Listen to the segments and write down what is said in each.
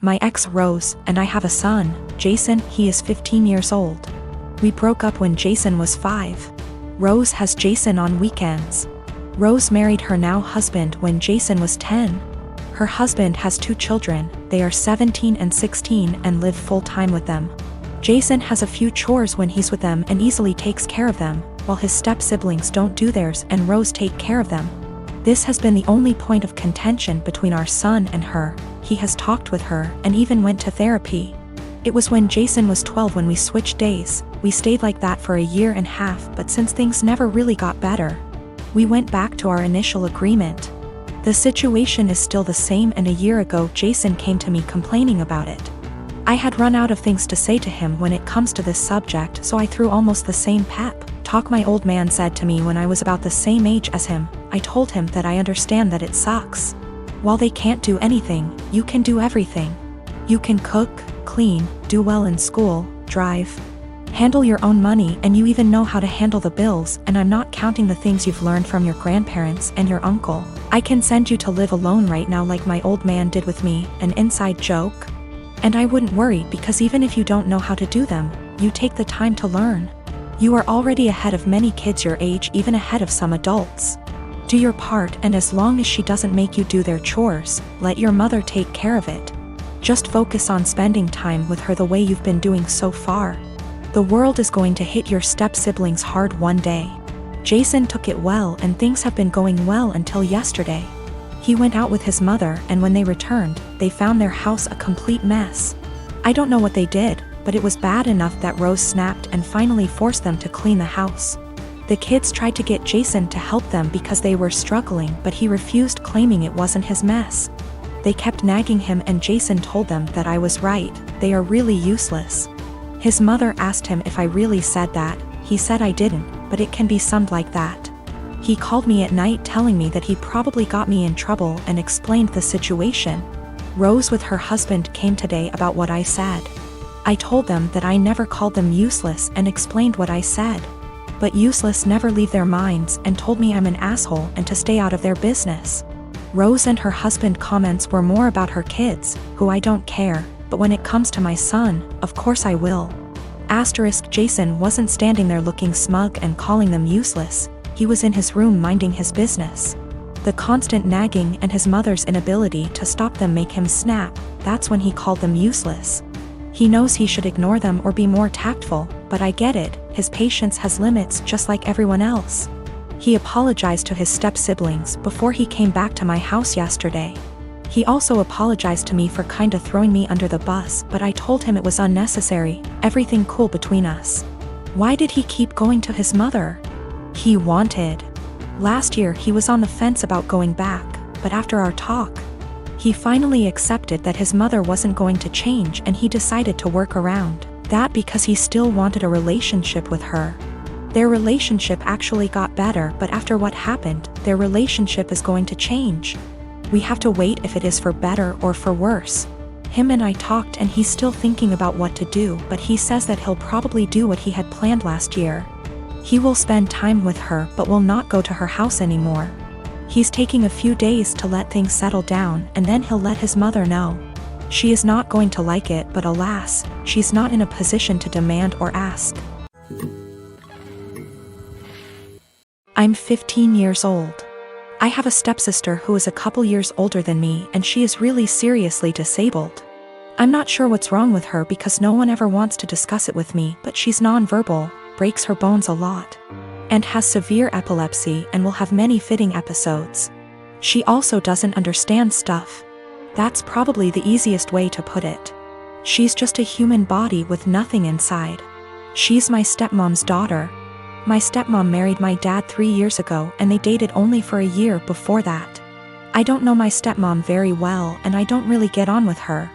My ex Rose, and I have a son, Jason. He is 15 years old. We broke up when Jason was 5. Rose has Jason on weekends. Rose married her now husband when Jason was 10. Her husband has 2 children, they are 17 and 16 and live full-time with them. Jason has a few chores when he's with them and easily takes care of them, while his step-siblings don't do theirs and Rose take care of them. This has been the only point of contention between our son and her. He has talked with her and even went to therapy. It was when Jason was 12 when we switched days. We stayed like that for a year and a half, but since things never really got better, we went back to our initial agreement. The situation is still the same, and a year ago Jason came to me complaining about it. I had run out of things to say to him when it comes to this subject, so I threw almost the same pep talk my old man said to me when I was about the same age as him. I told him that I understand that it sucks. While they can't do anything, you can do everything. You can cook, clean, do well in school, drive, handle your own money, and you even know how to handle the bills, and I'm not counting the things you've learned from your grandparents and your uncle. I can send you to live alone right now like my old man did with me, an inside joke. And I wouldn't worry, because even if you don't know how to do them, you take the time to learn. You are already ahead of many kids your age, even ahead of some adults. Do your part, and as long as she doesn't make you do their chores, let your mother take care of it. Just focus on spending time with her the way you've been doing so far. The world is going to hit your step-siblings hard one day. Jason took it well, and things have been going well until yesterday. He went out with his mother, and when they returned, they found their house a complete mess. I don't know what they did, but it was bad enough that Rose snapped and finally forced them to clean the house. The kids tried to get Jason to help them because they were struggling, but he refused, claiming it wasn't his mess. They kept nagging him, and Jason told them that I was right. They are really useless. His mother asked him if I really said that. He said I didn't, but it can be summed like that. He called me at night telling me that he probably got me in trouble and explained the situation. Rose with her husband came today about what I said. I told them that I never called them useless and explained what I said. But useless never leave their minds, and told me I'm an asshole and to stay out of their business. Rose and her husband comments were more about her kids, who I don't care, but when it comes to my son, of course I will. Jason wasn't standing there looking smug and calling them useless. He was in his room minding his business. The constant nagging and his mother's inability to stop them make him snap. That's when he called them useless. He knows he should ignore them or be more tactful, but I get it. His patience has limits just like everyone else. He apologized to his step-siblings before he came back to my house yesterday. He also apologized to me for kinda throwing me under the bus, but I told him it was unnecessary, everything cool between us. Why did he keep going to his mother? He wanted. Last year he was on the fence about going back, but after our talk, he finally accepted that his mother wasn't going to change, and he decided to work around that because he still wanted a relationship with her. Their relationship actually got better, but after what happened, their relationship is going to change. We have to wait if it is for better or for worse. Him and I talked, and he's still thinking about what to do, but he says that he'll probably do what he had planned last year. He will spend time with her but will not go to her house anymore. He's taking a few days to let things settle down, and then he'll let his mother know. She is not going to like it, but alas, she's not in a position to demand or ask. I'm 15 years old. I have a stepsister who is a couple years older than me, and she is really seriously disabled. I'm not sure what's wrong with her because no one ever wants to discuss it with me, but she's nonverbal, breaks her bones a lot, and has severe epilepsy and will have many fitting episodes. She also doesn't understand stuff. That's probably the easiest way to put it. She's just a human body with nothing inside. She's my stepmom's daughter. My stepmom married my dad 3 years ago, and they dated only for a year before that. I don't know my stepmom very well, and I don't really get on with her.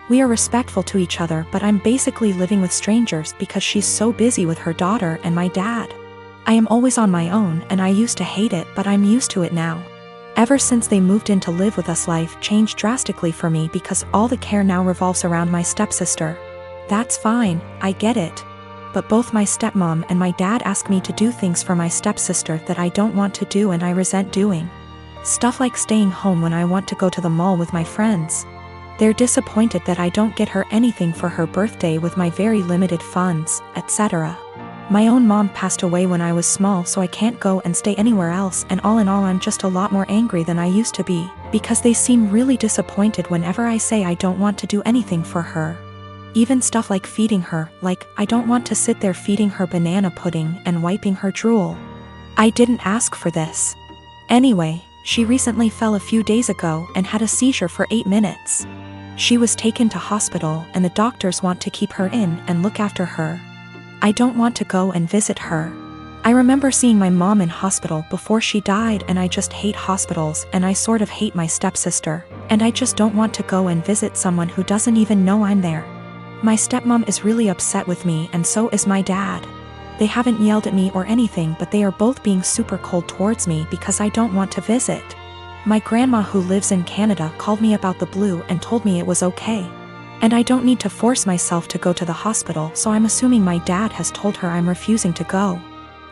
We are respectful to each other, but I'm basically living with strangers because she's so busy with her daughter and my dad. I am always on my own, and I used to hate it, but I'm used to it now. Ever since they moved in to live with us, life changed drastically for me because all the care now revolves around my stepsister. That's fine, I get it. But both my stepmom and my dad ask me to do things for my stepsister that I don't want to do and I resent doing. Stuff like staying home when I want to go to the mall with my friends. They're disappointed that I don't get her anything for her birthday with my very limited funds, etc. My own mom passed away when I was small, so I can't go and stay anywhere else, and all in all I'm just a lot more angry than I used to be, because they seem really disappointed whenever I say I don't want to do anything for her. Even stuff like feeding her, like, I don't want to sit there feeding her banana pudding and wiping her drool. I didn't ask for this. Anyway, she recently fell a few days ago and had a seizure for 8 minutes. She was taken to hospital and the doctors want to keep her in and look after her. I don't want to go and visit her. I remember seeing my mom in hospital before she died, and I just hate hospitals, and I sort of hate my stepsister, and I just don't want to go and visit someone who doesn't even know I'm there. My stepmom is really upset with me, and so is my dad. They haven't yelled at me or anything, but they are both being super cold towards me because I don't want to visit. My grandma, who lives in Canada, called me about the blue and told me it was okay. And I don't need to force myself to go to the hospital, so I'm assuming my dad has told her I'm refusing to go.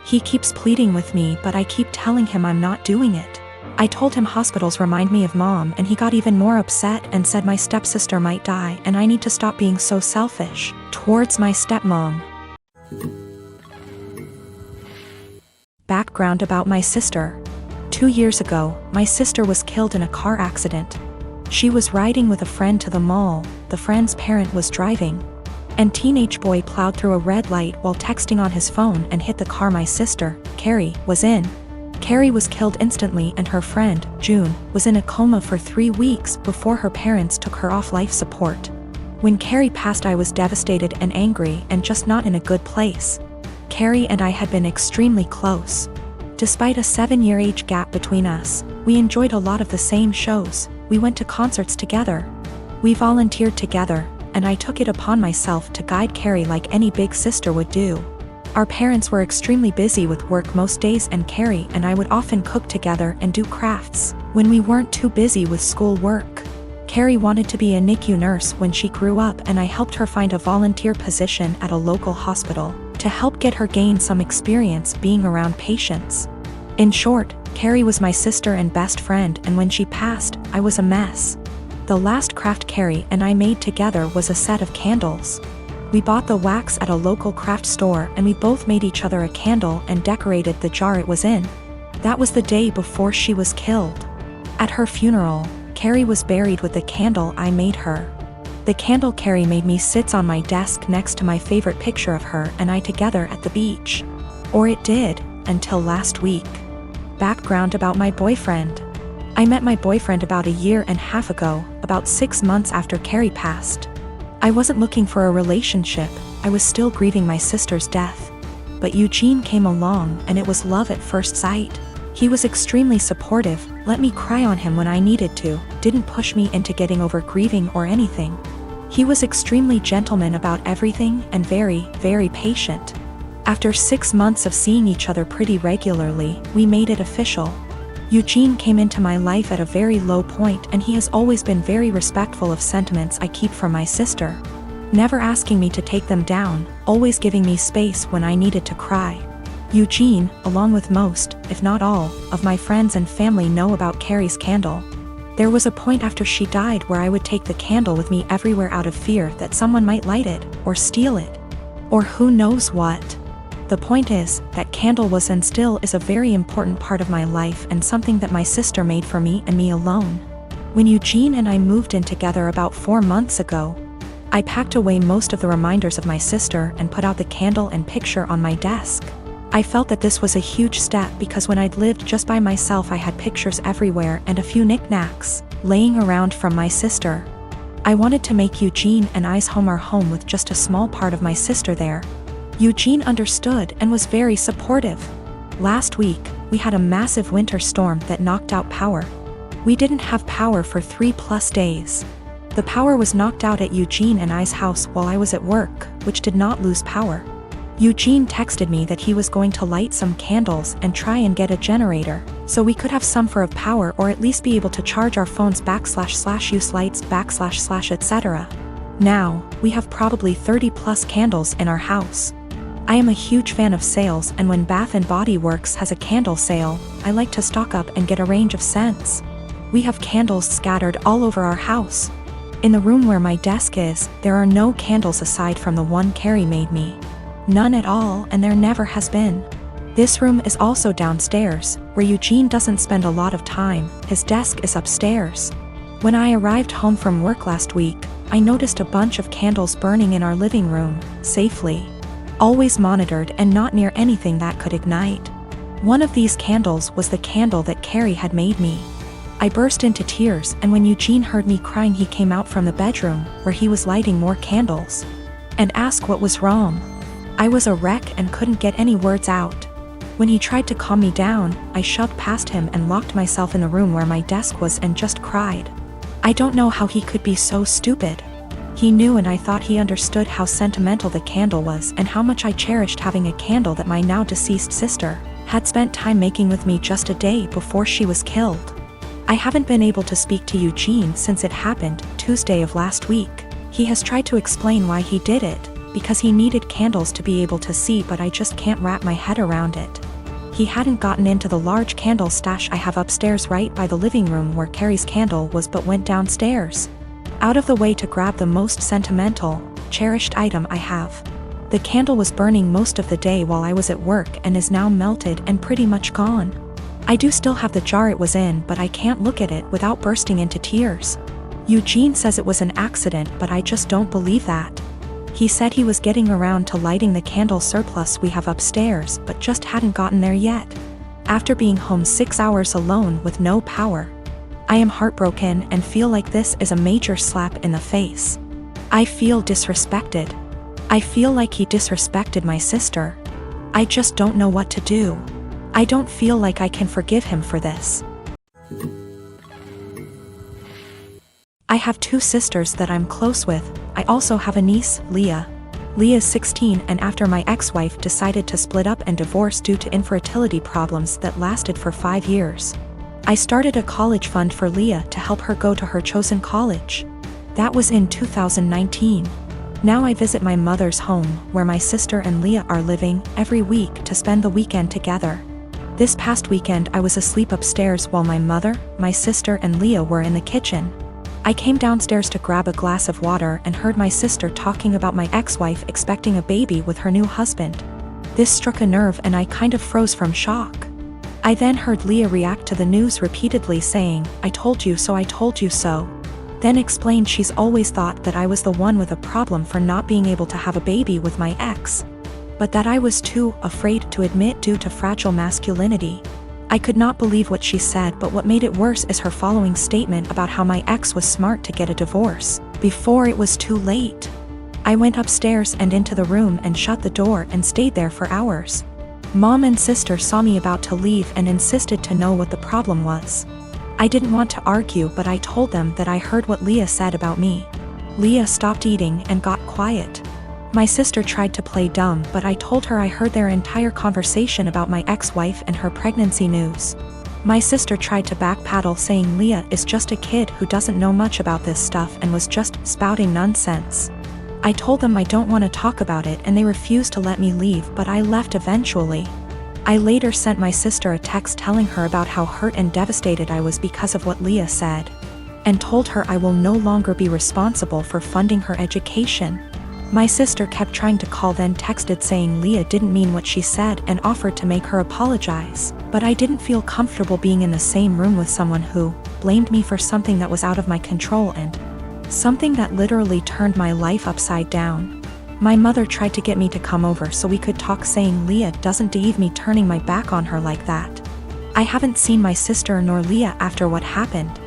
He keeps pleading with me, but I keep telling him I'm not doing it. I told him hospitals remind me of mom, and he got even more upset and said my stepsister might die and I need to stop being so selfish towards my stepmom. Background about my sister. 2 years ago, my sister was killed in a car accident. She was riding with a friend to the mall, the friend's parent was driving, and teenage boy plowed through a red light while texting on his phone and hit the car my sister, Carrie, was in. Carrie was killed instantly, and her friend, June, was in a coma for 3 weeks before her parents took her off life support. When Carrie passed, I was devastated and angry and just not in a good place. Carrie and I had been extremely close. Despite a 7-year age gap between us, we enjoyed a lot of the same shows, we went to concerts together. We volunteered together, and I took it upon myself to guide Carrie like any big sister would do. Our parents were extremely busy with work most days, and Carrie and I would often cook together and do crafts when we weren't too busy with school work. Carrie wanted to be a NICU nurse when she grew up, and I helped her find a volunteer position at a local hospital to help get her gain some experience being around patients. In short, Carrie was my sister and best friend, and when she passed, I was a mess. The last craft Carrie and I made together was a set of candles. We bought the wax at a local craft store, and we both made each other a candle and decorated the jar it was in. That was the day before she was killed. At her funeral, Carrie was buried with the candle I made her. The candle Carrie made me sits on my desk next to my favorite picture of her and I together at the beach. Or it did, until last week. Background about my boyfriend. I met my boyfriend about 1.5 years ago, about 6 months after Carrie passed. I wasn't looking for a relationship, I was still grieving my sister's death. But Eugene came along, and it was love at first sight. He was extremely supportive, let me cry on him when I needed to, didn't push me into getting over grieving or anything. He was extremely gentleman about everything and very, very patient. After 6 months of seeing each other pretty regularly, we made it official. Eugene came into my life at a very low point, and he has always been very respectful of sentiments I keep from my sister. Never asking me to take them down, always giving me space when I needed to cry. Eugene, along with most, if not all, of my friends and family know about Carrie's candle. There was a point after she died where I would take the candle with me everywhere out of fear that someone might light it, or steal it. Or who knows what. The point is, that candle was and still is a very important part of my life and something that my sister made for me and me alone. When Eugene and I moved in together about 4 months ago, I packed away most of the reminders of my sister and put out the candle and picture on my desk. I felt that this was a huge step because when I'd lived just by myself I had pictures everywhere and a few knickknacks laying around from my sister. I wanted to make Eugene and I's home our home with just a small part of my sister there. Eugene understood and was very supportive. Last week, we had a massive winter storm that knocked out power. We didn't have power for 3+ days. The power was knocked out at Eugene and I's house while I was at work, which did not lose power. Eugene texted me that he was going to light some candles and try and get a generator, so we could have some for of power or at least be able to charge our phones / use lights / etc. Now, we have probably 30+ candles in our house. I am a huge fan of sales, and when Bath & Body Works has a candle sale, I like to stock up and get a range of scents. We have candles scattered all over our house. In the room where my desk is, there are no candles aside from the one Carrie made me. None at all, and there never has been. This room is also downstairs, where Eugene doesn't spend a lot of time. His desk is upstairs. When I arrived home from work last week, I noticed a bunch of candles burning in our living room, safely. Always monitored and not near anything that could ignite. One of these candles was the candle that Carrie had made me. I burst into tears, and when Eugene heard me crying, he came out from the bedroom, where he was lighting more candles, and asked what was wrong. I was a wreck and couldn't get any words out. When he tried to calm me down, I shoved past him and locked myself in the room where my desk was and just cried. I don't know how he could be so stupid. He knew, and I thought he understood how sentimental the candle was and how much I cherished having a candle that my now deceased sister had spent time making with me just a day before she was killed. I haven't been able to speak to Eugene since it happened, Tuesday of last week. He has tried to explain why he did it, because he needed candles to be able to see, but I just can't wrap my head around it. He hadn't gotten into the large candle stash I have upstairs right by the living room where Carrie's candle was, but went downstairs, out of the way, to grab the most sentimental, cherished item I have. The candle was burning most of the day while I was at work and is now melted and pretty much gone. I do still have the jar it was in, but I can't look at it without bursting into tears. Eugene says it was an accident, but I just don't believe that. He said he was getting around to lighting the candle surplus we have upstairs, but just hadn't gotten there yet. After being home 6 hours alone with no power. I am heartbroken and feel like this is a major slap in the face. I feel disrespected. I feel like he disrespected my sister. I just don't know what to do. I don't feel like I can forgive him for this. I have 2 sisters that I'm close with. I also have a niece, Leah. Leah's 16, and after my ex-wife decided to split up and divorce due to infertility problems that lasted for 5 years, I started a college fund for Leah to help her go to her chosen college. That was in 2019. Now I visit my mother's home, where my sister and Leah are living, every week to spend the weekend together. This past weekend I was asleep upstairs while my mother, my sister and Leah were in the kitchen. I came downstairs to grab a glass of water and heard my sister talking about my ex-wife expecting a baby with her new husband. This struck a nerve and I kind of froze from shock. I then heard Leah react to the news repeatedly saying, "I told you so, I told you so." Then explained she's always thought that I was the one with a problem for not being able to have a baby with my ex, but that I was too afraid to admit due to fragile masculinity. I could not believe what she said, but what made it worse is her following statement about how my ex was smart to get a divorce before it was too late. I went upstairs and into the room and shut the door and stayed there for hours. Mom and sister saw me about to leave and insisted to know what the problem was. I didn't want to argue, but I told them that I heard what Leah said about me. Leah stopped eating and got quiet. My sister tried to play dumb, but I told her I heard their entire conversation about my ex-wife and her pregnancy news. My sister tried to backpedal, saying Leah is just a kid who doesn't know much about this stuff and was just spouting nonsense. I told them I don't want to talk about it and they refused to let me leave, but I left eventually. I later sent my sister a text telling her about how hurt and devastated I was because of what Leah said, and told her I will no longer be responsible for funding her education. My sister kept trying to call, then texted saying Leah didn't mean what she said and offered to make her apologize, but I didn't feel comfortable being in the same room with someone who blamed me for something that was out of my control and something that literally turned my life upside down. My mother tried to get me to come over so we could talk, saying Leah doesn't deserve me turning my back on her like that. I haven't seen my sister nor Leah after what happened,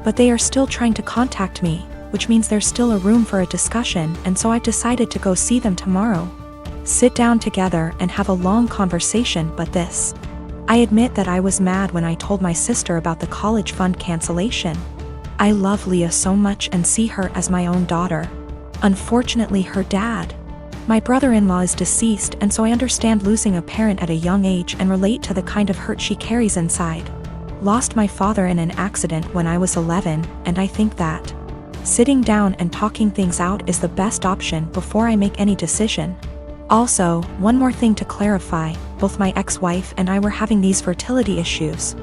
but they are still trying to contact me, which means there's still a room for a discussion, and so I've decided to go see them tomorrow. Sit down together and have a long conversation. But this, I admit that I was mad when I told my sister about the college fund cancellation. I love Leah so much and see her as my own daughter. Unfortunately, her dad, my brother-in-law, is deceased, and so I understand losing a parent at a young age and relate to the kind of hurt she carries inside. Lost my father in an accident when I was 11, and I think that sitting down and talking things out is the best option before I make any decision. Also, one more thing to clarify, both my ex-wife and I were having these fertility issues.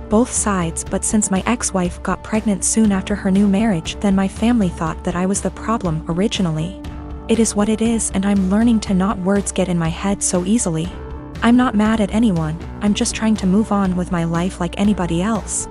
Both sides, but since my ex-wife got pregnant soon after her new marriage, then my family thought that I was the problem originally. It is what it is, and I'm learning to not words get in my head so easily. I'm not mad at anyone, I'm just trying to move on with my life like anybody else.